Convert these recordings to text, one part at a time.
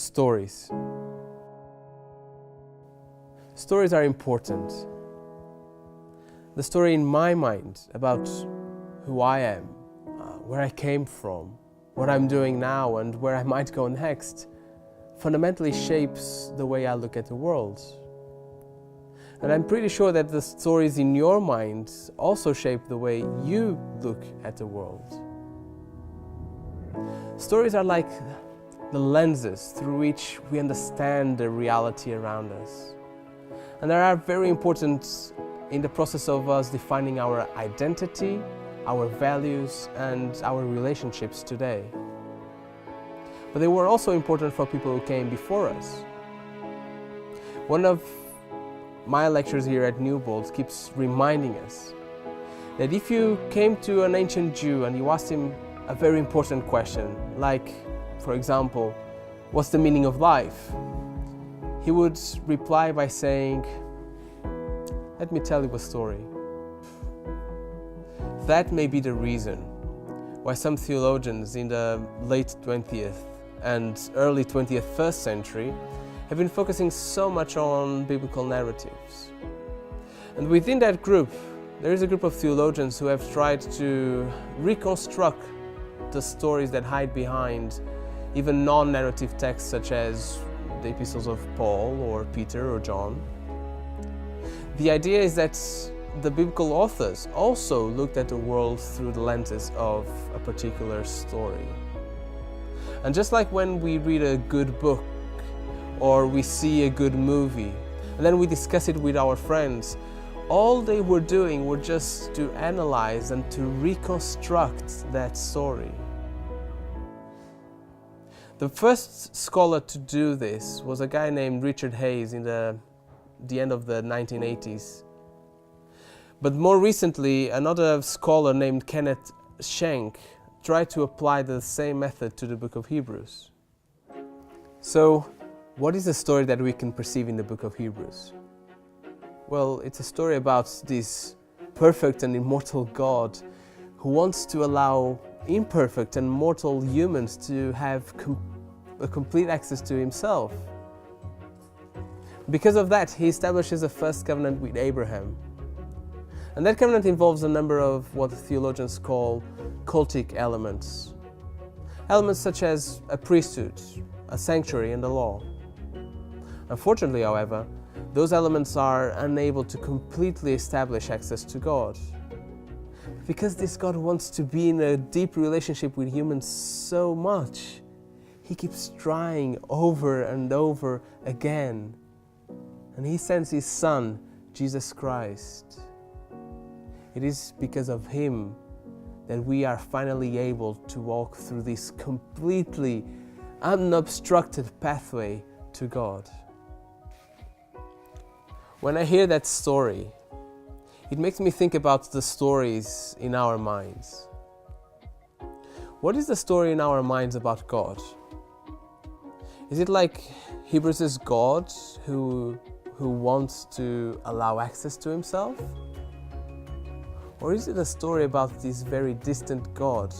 Stories. Stories are important. The story in my mind about who I am, where I came from, what I'm doing now and where I might go next, fundamentally shapes the way I look at the world. And I'm pretty sure that the stories in your mind also shape the way you look at the world. Stories are like the lenses through which we understand the reality around us. And they are very important in the process of us defining our identity, our values, and our relationships today. But they were also important for people who came before us. One of my lectures here at Newbold keeps reminding us that if you came to an ancient Jew and you asked him a very important question, like, for example, what's the meaning of life? He would reply by saying, let me tell you a story. That may be the reason why some theologians in the late 20th and early 21st century have been focusing so much on biblical narratives. And within that group, there is a group of theologians who have tried to reconstruct the stories that hide behind even non-narrative texts such as the epistles of Paul or Peter or John. The idea is that the biblical authors also looked at the world through the lenses of a particular story. And just like when we read a good book or we see a good movie and then we discuss it with our friends, all they were doing were just to analyze and to reconstruct that story. The first scholar to do this was a guy named Richard Hayes in the end of the 1980s. But more recently, another scholar named Kenneth Schenck tried to apply the same method to the book of Hebrews. So, what is the story that we can perceive in the book of Hebrews? Well, it's a story about this perfect and immortal God who wants to allow imperfect and mortal humans to have a complete access to himself. Because of that, he establishes a first covenant with Abraham. And that covenant involves a number of what theologians call cultic elements. Elements such as a priesthood, a sanctuary, and a law. Unfortunately, however, those elements are unable to completely establish access to God. Because this God wants to be in a deep relationship with humans so much, he keeps trying over and over again. And he sends his Son, Jesus Christ. It is because of him that we are finally able to walk through this completely unobstructed pathway to God. When I hear that story, it makes me think about the stories in our minds. What is the story in our minds about God? Is it like Hebrews' God who wants to allow access to himself? Or is it a story about this very distant God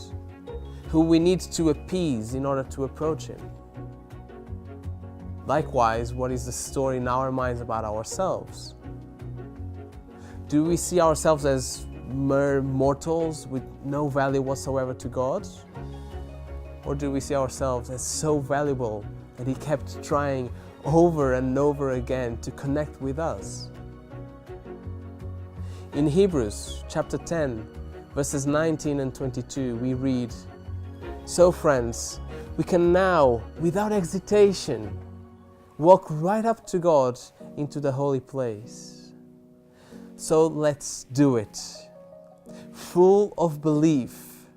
who we need to appease in order to approach him? Likewise, what is the story in our minds about ourselves? Do we see ourselves as mere mortals with no value whatsoever to God? Or do we see ourselves as so valuable that he kept trying over and over again to connect with us? In Hebrews chapter 10, verses 19 and 22, we read, "So friends, we can now, without hesitation, walk right up to God into the holy place. So let's do it, full of belief,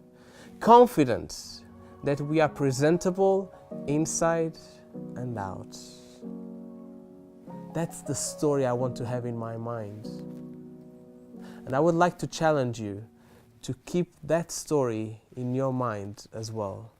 confident that we are presentable inside and out." That's the story I want to have in my mind. And I would like to challenge you to keep that story in your mind as well.